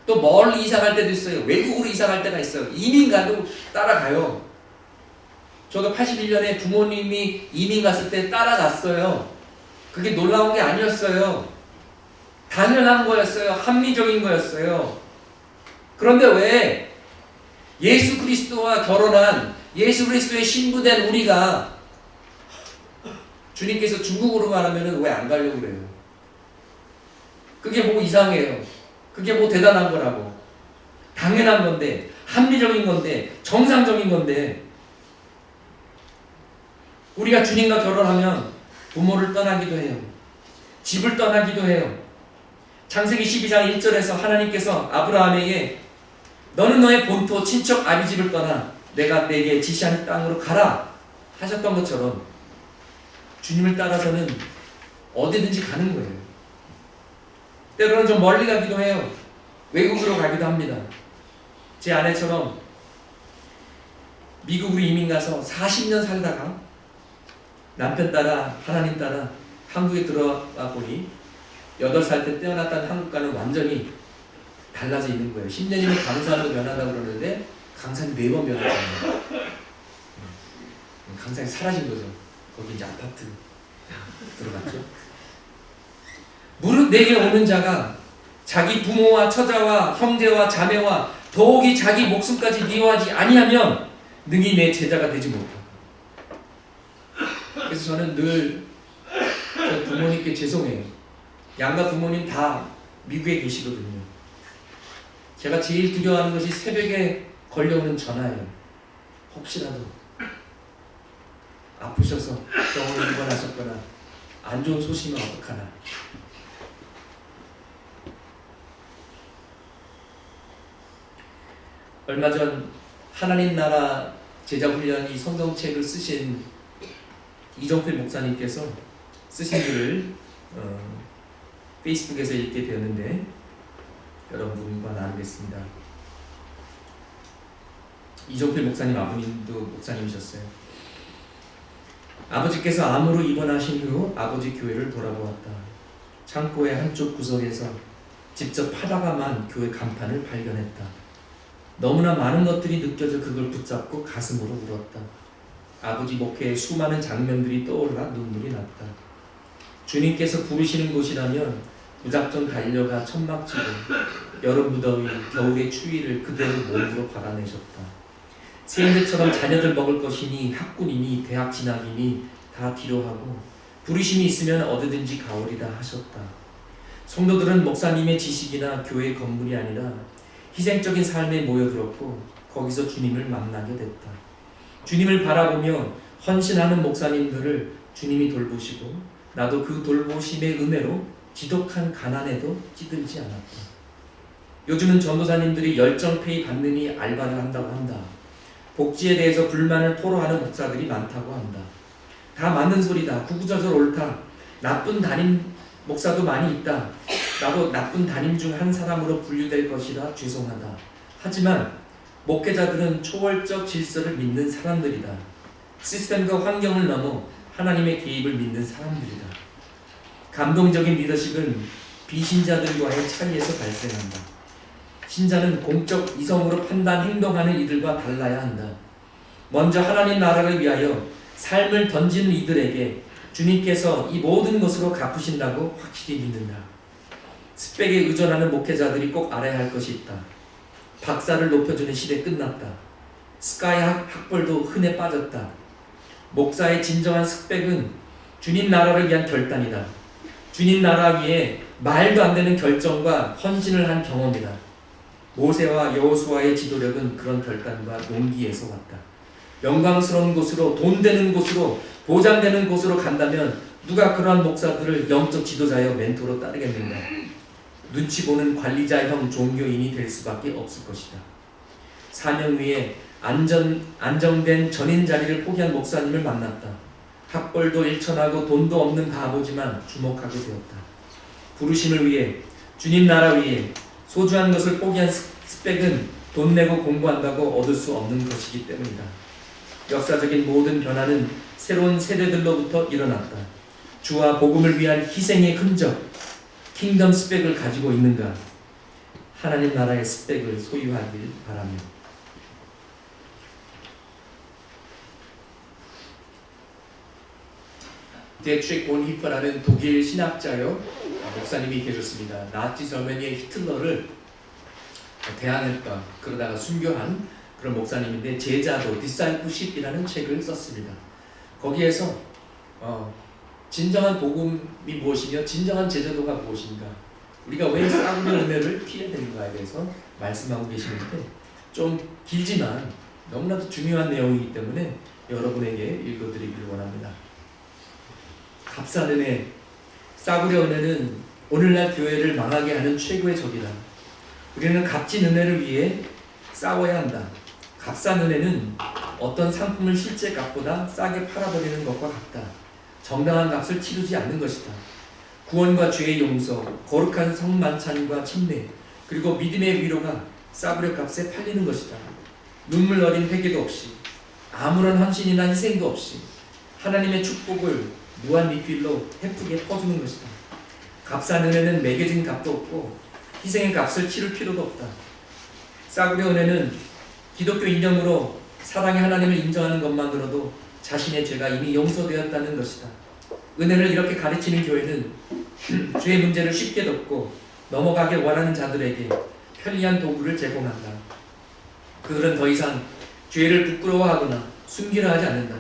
또 멀리 이사 갈 때도 있어요. 외국으로 이사 갈 때가 있어요. 이민 가도 따라가요. 저도 81년에 부모님이 이민 갔을 때 따라갔어요. 그게 놀라운 게 아니었어요. 당연한 거였어요. 합리적인 거였어요. 그런데 왜 예수 그리스도와 결혼한, 예수 그리스도의 신부된 우리가 주님께서 중국으로 말하면 왜 안 가려고 그래요? 그게 뭐 이상해요? 그게 뭐 대단한 거라고? 당연한 건데, 합리적인 건데, 정상적인 건데, 우리가 주님과 결혼하면 부모를 떠나기도 해요. 집을 떠나기도 해요. 창세기 12장 1절에서 하나님께서 아브라함에게 너는 너의 본토 친척 아비집을 떠나 내가 내게 지시한 땅으로 가라 하셨던 것처럼 주님을 따라서는 어디든지 가는 거예요. 때로는 좀 멀리 가기도 해요. 외국으로 가기도 합니다. 제 아내처럼 미국으로 이민 가서 40년 살다가 남편 따라, 하나님 따라 한국에 들어와 보니 8살 때 태어났다는 한국과는 완전히 달라져 있는 거예요. 10년이면 강산으로 변한다고 그러는데 강산이 4번 변했잖아요. 강산이 사라진 거죠. 거기 이제 아파트 들어갔죠. 무릇 내게 오는 자가 자기 부모와 처자와 형제와 자매와 더욱이 자기 목숨까지 미워하지 아니하면 능히 내 제자가 되지 못하고. 그래서 저는 늘 저 부모님께 죄송해요. 양가 부모님 다 미국에 계시거든요. 제가 제일 두려워하는 것이 새벽에 걸려오는 전화예요. 혹시라도 아프셔서 병원에 입원하셨거나 안 좋은 소식이면 어떡하나. 얼마 전 하나님 나라 제자훈련 이 성경책을 쓰신 이정필 목사님께서 쓰신 글을 페이스북에서 읽게 되었는데 여러분과 나누겠습니다. 이정필 목사님 아버님도 목사님이셨어요. 아버지께서 암으로 입원하신 후 아버지 교회를 돌아보았다. 창고의 한쪽 구석에서 직접 파다가만 교회 간판을 발견했다. 너무나 많은 것들이 느껴져 그걸 붙잡고 가슴으로 울었다. 아버지 목회의 수많은 장면들이 떠올라 눈물이 났다. 주님께서 부르시는 곳이라면 무작정 달려가 천막 치고 여름 무더위, 겨울의 추위를 그대로 몸으로 받아내셨다. 세인들처럼 자녀들 먹을 것이니 학군이니 대학 진학이니 다 뒤로하고 부르심이 있으면 어디든지 가오리다 하셨다. 성도들은 목사님의 지식이나 교회 건물이 아니라 희생적인 삶에 모여들었고 거기서 주님을 만나게 됐다. 주님을 바라보며 헌신하는 목사님들을 주님이 돌보시고 나도 그 돌보심의 은혜로 지독한 가난에도 찌들지 않았다. 요즘은 전도사님들이 열정페이 받느니 알바를 한다고 한다. 복지에 대해서 불만을 토로하는 목사들이 많다고 한다. 다 맞는 소리다. 구구절절 옳다. 나쁜 담임 목사도 많이 있다. 나도 나쁜 담임 중 한 사람으로 분류될 것이라 죄송하다. 하지만 목회자들은 초월적 질서를 믿는 사람들이다. 시스템과 환경을 넘어 하나님의 개입을 믿는 사람들이다. 감동적인 리더십은 비신자들과의 차이에서 발생한다. 신자는 공적 이성으로 판단, 행동하는 이들과 달라야 한다. 먼저 하나님 나라를 위하여 삶을 던지는 이들에게 주님께서 이 모든 것으로 갚으신다고 확실히 믿는다. 스펙에 의존하는 목회자들이 꼭 알아야 할 것이 있다. 박사를 높여주는 시대 끝났다. 스카이 학벌도 흔해 빠졌다. 목사의 진정한 스펙은 주님 나라를 위한 결단이다. 주님 나라 위에 말도 안 되는 결정과 헌신을 한 경험이다. 모세와 여호수아의 지도력은 그런 결단과 용기에서 왔다. 영광스러운 곳으로, 돈 되는 곳으로, 보장되는 곳으로 간다면 누가 그러한 목사들을 영적 지도자여 멘토로 따르겠는가? 눈치 보는 관리자형 종교인이 될 수밖에 없을 것이다. 사명 위에 안정된 전인 자리를 포기한 목사님을 만났다. 학벌도 일천하고 돈도 없는 바보지만 주목하게 되었다. 부르심을 위해, 주님 나라 위에 소중한 것을 포기한 스펙은 돈 내고 공부한다고 얻을 수 없는 것이기 때문이다. 역사적인 모든 변화는 새로운 세대들로부터 일어났다. 주와 복음을 위한 희생의 흔적, 킹덤 스펙을 가지고 있는가? 하나님 나라의 스펙을 소유하길 바라며. 디에트릭 본 히퍼라는 독일 신학자요 목사님이 계셨습니다. 나치 저머니의 히틀러를 대항했던, 그러다가 순교한 그런 목사님인데 제자도 디사이플십이라는 책을 썼습니다. 거기에서 진정한 복음이 무엇이며 진정한 제자도가 무엇인가, 우리가 왜 싸움의 은혜를 피해야 되는가에 대해서 말씀하고 계시는데 좀 길지만 너무나도 중요한 내용이기 때문에 여러분에게 읽어드리기를 원합니다. 값싼 은혜, 싸구려 은혜는 오늘날 교회를 망하게 하는 최고의 적이다. 우리는 값진 은혜를 위해 싸워야 한다. 값싼 은혜는 어떤 상품을 실제 값보다 싸게 팔아버리는 것과 같다. 정당한 값을 치르지 않는 것이다. 구원과 죄의 용서, 거룩한 성만찬과 침례, 그리고 믿음의 위로가 싸구려 값에 팔리는 것이다. 눈물 어린 회개도 없이, 아무런 헌신이나 희생도 없이 하나님의 축복을 무한 리필로 헤프게 퍼주는 것이다. 값싼 은혜는 매겨진 값도 없고 희생의 값을 치를 필요도 없다. 싸구려 은혜는 기독교 인정으로 사랑의 하나님을 인정하는 것만으로도 자신의 죄가 이미 용서되었다는 것이다. 은혜를 이렇게 가르치는 교회는 죄의 문제를 쉽게 덮고 넘어가길 원하는 자들에게 편리한 도구를 제공한다. 그들은 더 이상 죄를 부끄러워하거나 숨기려 하지 않는다.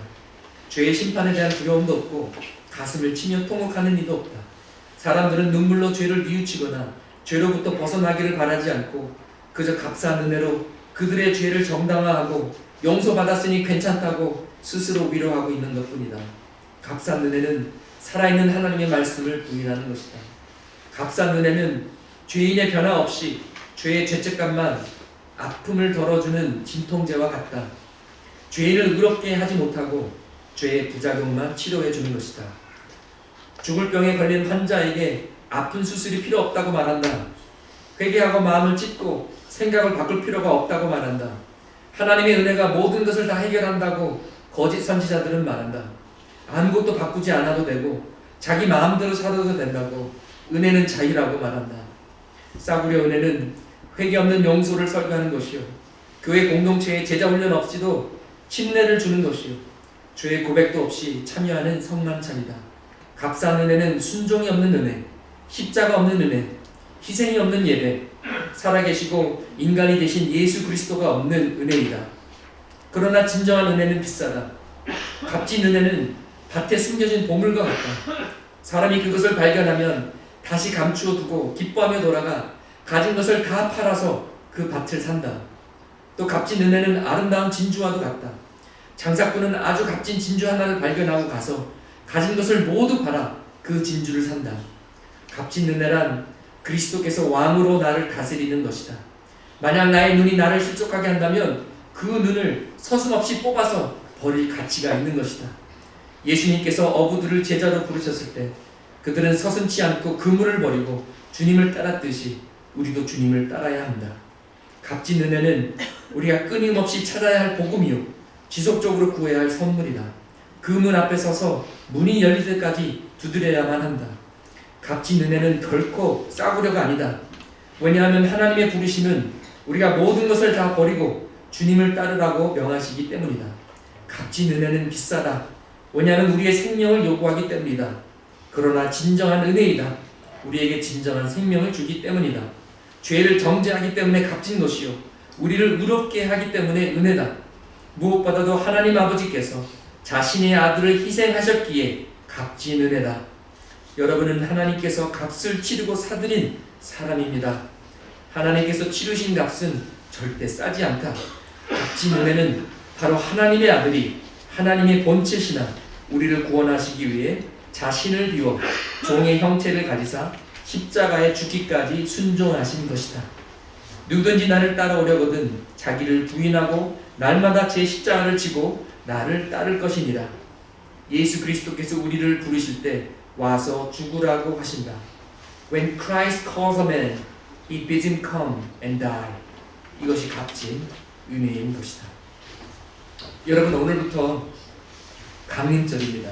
죄의 심판에 대한 두려움도 없고 가슴을 치며 통곡하는 이도 없다. 사람들은 눈물로 죄를 뉘우치거나 죄로부터 벗어나기를 바라지 않고 그저 값싼 은혜로 그들의 죄를 정당화하고 용서받았으니 괜찮다고 스스로 위로하고 있는 것뿐이다. 값싼 은혜는 살아있는 하나님의 말씀을 부인하는 것이다. 값싼 은혜는 죄인의 변화 없이 죄의 죄책감만 아픔을 덜어주는 진통제와 같다. 죄인을 의롭게 하지 못하고 죄의 부작용만 치료해주는 것이다. 죽을 병에 걸린 환자에게 아픈 수술이 필요 없다고 말한다. 회개하고 마음을 찢고 생각을 바꿀 필요가 없다고 말한다. 하나님의 은혜가 모든 것을 다 해결한다고 거짓 선지자들은 말한다. 아무것도 바꾸지 않아도 되고 자기 마음대로 살아도 된다고 은혜는 자유라고 말한다. 싸구려 은혜는 회개 없는 용서를 설교하는 것이요, 교회 공동체에 제자 훈련 없이도 침례를 주는 것이요, 죄의 고백도 없이 참여하는 성만찬이다. 값싼 은혜는 순종이 없는 은혜, 십자가 없는 은혜, 희생이 없는 예배, 살아계시고 인간이 되신 예수 그리스도가 없는 은혜이다. 그러나 진정한 은혜는 비싸다. 값진 은혜는 밭에 숨겨진 보물과 같다. 사람이 그것을 발견하면 다시 감추어 두고 기뻐하며 돌아가 가진 것을 다 팔아서 그 밭을 산다. 또 값진 은혜는 아름다운 진주와도 같다. 장사꾼은 아주 값진 진주 하나를 발견하고 가서 가진 것을 모두 팔아 그 진주를 산다. 값진 은혜란 그리스도께서 왕으로 나를 다스리는 것이다. 만약 나의 눈이 나를 실족하게 한다면 그 눈을 서슴없이 뽑아서 버릴 가치가 있는 것이다. 예수님께서 어부들을 제자로 부르셨을 때 그들은 서슴지 않고 그물을 버리고 주님을 따랐듯이 우리도 주님을 따라야 한다. 값진 은혜는 우리가 끊임없이 찾아야 할 복음이요 지속적으로 구해야 할 선물이다. 그 문 앞에 서서 문이 열릴 때까지 두드려야만 한다. 값진 은혜는 결코 싸구려가 아니다. 왜냐하면 하나님의 부르심은 우리가 모든 것을 다 버리고 주님을 따르라고 명하시기 때문이다. 값진 은혜는 비싸다. 왜냐하면 우리의 생명을 요구하기 때문이다. 그러나 진정한 은혜이다. 우리에게 진정한 생명을 주기 때문이다. 죄를 정죄하기 때문에 값진 것이요 우리를 의롭게 하기 때문에 은혜다. 무엇보다도 하나님 아버지께서 자신의 아들을 희생하셨기에 값진 은혜다. 여러분은 하나님께서 값을 치르고 사들인 사람입니다. 하나님께서 치르신 값은 절대 싸지 않다. 값진 은혜는 바로 하나님의 아들이 하나님의 본체시나 우리를 구원하시기 위해 자신을 비워 종의 형체를 가지사 십자가에 죽기까지 순종하신 것이다. 누구든지 나를 따라오려거든 자기를 부인하고 날마다 제 십자가를 지고 나를 따를 것이니라. 예수 그리스도께서 우리를 부르실 때 와서 죽으라고 하신다. When Christ calls a man, he bids him come and die. 이것이 값진 은혜인 것이다. 여러분, 오늘부터 강림절입니다.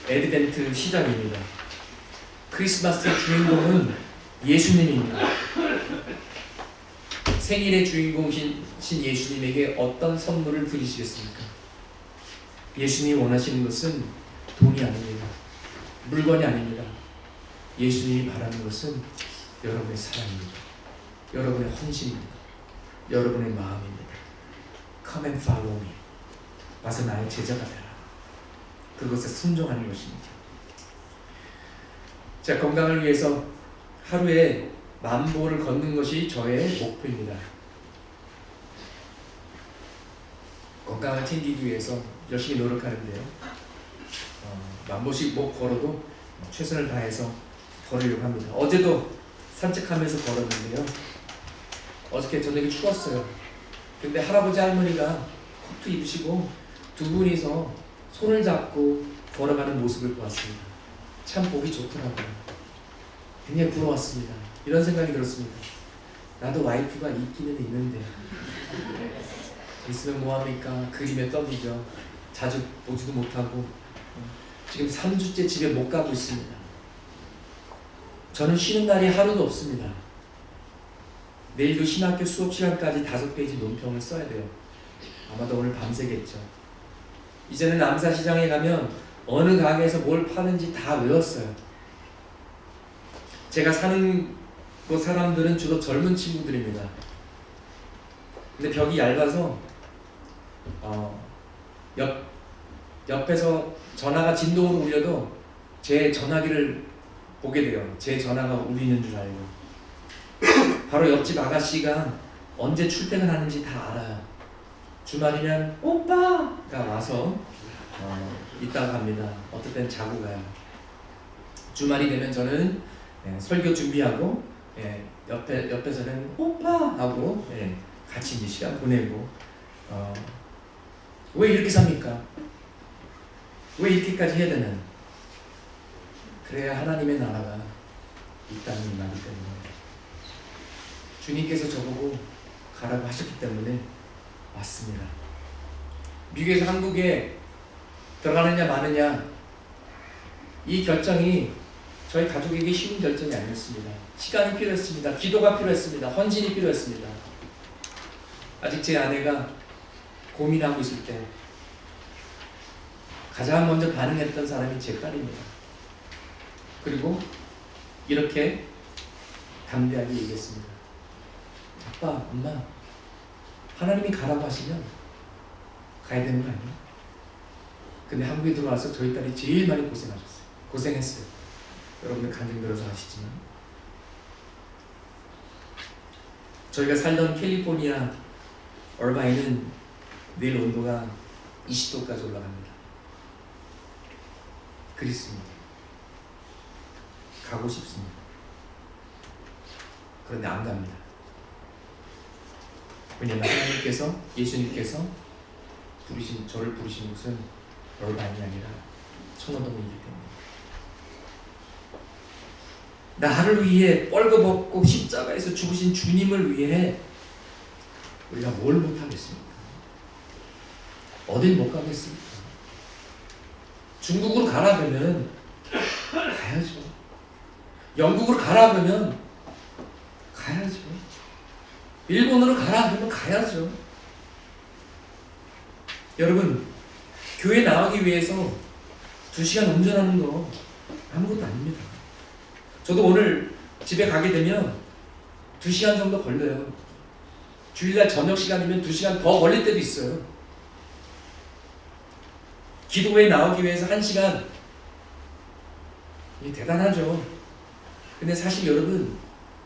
에드벤트 시작입니다. 크리스마스의 주인공은 예수님입니다. 생일의 주인공이신 예수님에게 어떤 선물을 드리시겠습니까? 예수님이 원하시는 것은 돈이 아닙니다. 물건이 아닙니다. 예수님이 바라는 것은 여러분의 사랑입니다. 여러분의 헌신입니다. 여러분의 마음입니다. Come and follow me. 와서 나의 제자가 되라. 그것에 순종하는 것입니다. 자, 건강을 위해서 하루에 10,000보를 걷는 것이 저의 목표입니다. 건강을 챙기기 위해서 열심히 노력하는데요. 10,000보씩 못 걸어도 최선을 다해서 걸으려고 합니다. 어제도 산책하면서 걸었는데요. 어저께 저녁에 추웠어요. 근데 할아버지 할머니가 코트 입으시고 두 분이서 손을 잡고 걸어가는 모습을 보았습니다. 참 보기 좋더라고요. 굉장히 부러웠습니다. 이런 생각이 들었습니다. 나도 와이프가 있기는 있는데 있으면 뭐합니까? 그림에 떠들죠. 자주 보지도 못하고 지금 3주째 집에 못 가고 있습니다. 저는 쉬는 날이 하루도 없습니다. 내일도 신학교 수업 시간까지 5페이지 논평을 써야 돼요. 아마도 오늘 밤새겠죠. 이제는 암사시장에 가면 어느 가게에서 뭘 파는지 다 외웠어요. 제가 사는 곳 사람들은 주로 젊은 친구들입니다. 근데 벽이 얇아서 옆에서 전화가 진동으로 울려도 제 전화기를 보게 돼요. 제 전화가 울리는 줄 알고. 바로 옆집 아가씨가 언제 출퇴근하는지 다 알아요. 주말이면 오빠가 와서 있다가 갑니다. 어떨 땐 자고 가요. 주말이 되면 저는 설교 준비하고 옆에서는 오빠 하고 같이 이제 시간 보내고 왜 이렇게 삽니까? 왜 이렇게까지 해야 되나? 그래야 하나님의 나라가 있다는 말이기 때문에 주님께서 저보고 가라고 하셨기 때문에 왔습니다. 미국에서 한국에 들어가느냐 마느냐 이 결정이 저희 가족에게 쉬운 결정이 아니었습니다. 시간이 필요했습니다. 기도가 필요했습니다. 헌신이 필요했습니다. 아직 제 아내가 고민하고 있을 때 가장 먼저 반응했던 사람이 제 딸입니다. 그리고 이렇게 담대하게 얘기했습니다. 아빠, 엄마, 하나님이 가라고 하시면 가야 되는 거 아니에요? 근데 한국에 들어와서 저희 딸이 제일 많이 고생했어요. 여러분의 간증 들어서 아시지만 저희가 살던 캘리포니아 얼바인은 내일 온도가 20도까지 올라갑니다. 그리스입니다. 가고 싶습니다. 그런데 안 갑니다. 왜냐하면 하나님께서, 예수님께서 저를 부르신 곳은 얼바인이 아니라 청원동이기 때문에. 나를 위해 뻘거벗고 십자가에서 죽으신 주님을 위해 우리가 뭘 못하겠습니까? 어딜 못 가겠습니까? 중국으로 가라 그러면 가야죠. 영국으로 가라 그러면 가야죠. 일본으로 가라 그러면 가야죠. 여러분, 교회 나가기 위해서 2시간 운전하는 거 아무것도 아닙니다. 저도 오늘 집에 가게 되면 2시간 정도 걸려요. 주일날 저녁 시간이면 2시간 더 걸릴 때도 있어요. 기도회에 나오기 위해서 1시간. 이게 대단하죠. 근데 사실 여러분,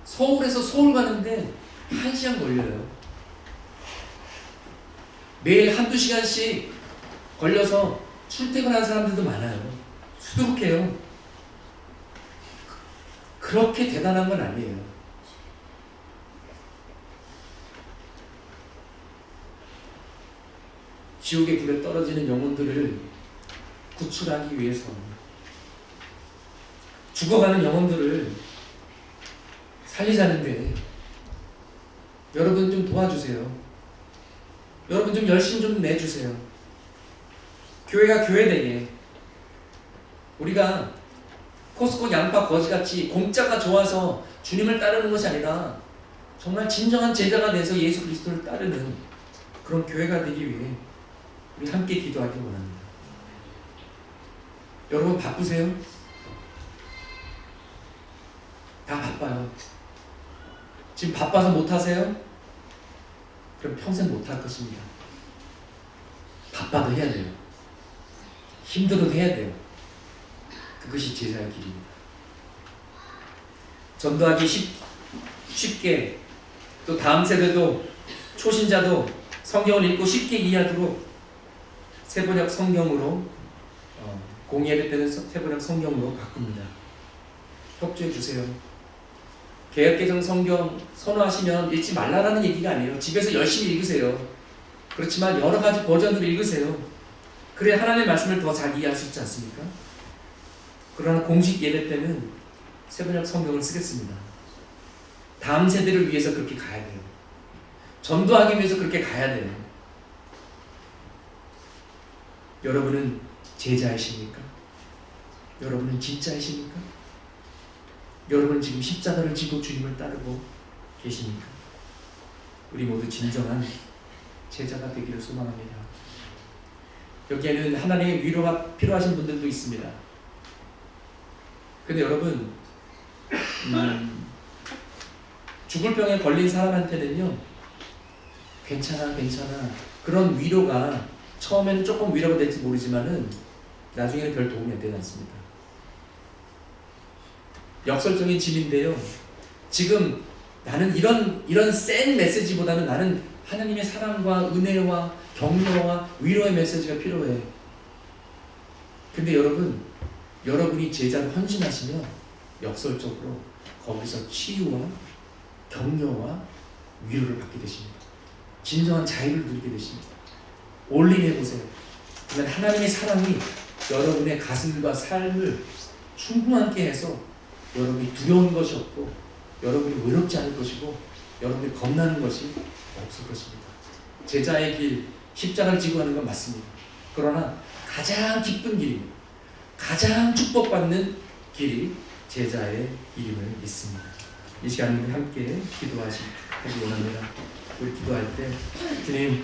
서울에서 서울 가는데 1시간 걸려요. 매일 1~2시간씩 걸려서 출퇴근하는 사람들도 많아요. 수두룩해요. 그렇게 대단한 건 아니에요. 지옥의 불에 떨어지는 영혼들을 구출하기 위해서, 죽어가는 영혼들을 살리자는데 여러분 좀 도와주세요. 여러분 좀 열심 좀 내주세요. 교회가 교회되게, 우리가 코스코 양파 거지같이 공짜가 좋아서 주님을 따르는 것이 아니라 정말 진정한 제자가 돼서 예수 그리스도를 따르는 그런 교회가 되기 위해 우리 함께 기도하기 원합니다. 여러분 바쁘세요? 다 바빠요. 지금 바빠서 못하세요? 그럼 평생 못할 것입니다. 바빠도 해야 돼요. 힘들어도 해야 돼요. 그것이 제자의 길입니다. 전도하기 쉽게, 또 다음 세대도, 초신자도 성경을 읽고 쉽게 이해하도록 세번역 성경으로, 공예를 때는 세번역 성경으로 바꿉니다. 협조해 주세요. 개역개정 성경 선호하시면 읽지 말라라는 얘기가 아니에요. 집에서 열심히 읽으세요. 그렇지만 여러 가지 버전으로 읽으세요. 그래야 하나님의 말씀을 더 잘 이해할 수 있지 않습니까? 그러나 공식 예배 때는 세번역 성경을 쓰겠습니다. 다음 세대를 위해서 그렇게 가야 돼요. 전도하기 위해서 그렇게 가야 돼요. 여러분은 제자이십니까? 여러분은 진짜이십니까? 여러분은 지금 십자가를 지고 주님을 따르고 계십니까? 우리 모두 진정한 제자가 되기를 소망합니다. 여기에는 하나님의 위로가 필요하신 분들도 있습니다. 근데 여러분, 죽을 병에 걸린 사람한테는요, 괜찮아 그런 위로가 처음에는 조금 위로가 될지 모르지만은 나중에는 별 도움이 안 되지 않습니다. 역설적인 짐인데요, 지금 나는 이런 센 메시지보다는 나는 하나님의 사랑과 은혜와 격려와 위로의 메시지가 필요해. 근데 여러분이 제자로 헌신하시면 역설적으로 거기서 치유와 격려와 위로를 받게 되십니다. 진정한 자유를 누리게 되십니다. 올인해보세요. 그러면 하나님의 사랑이 여러분의 가슴과 삶을 충분하게 해서 여러분이 두려운 것이 없고, 여러분이 외롭지 않을 것이고, 여러분이 겁나는 것이 없을 것입니다. 제자의 길, 십자가를 지고 하는 건 맞습니다. 그러나 가장 기쁜 길입니다. 가장 축복받는 길이 제자의 길임을 믿습니다. 이 시간 우리 함께 기도하시기 원합니다. 우리 기도할 때, 주님,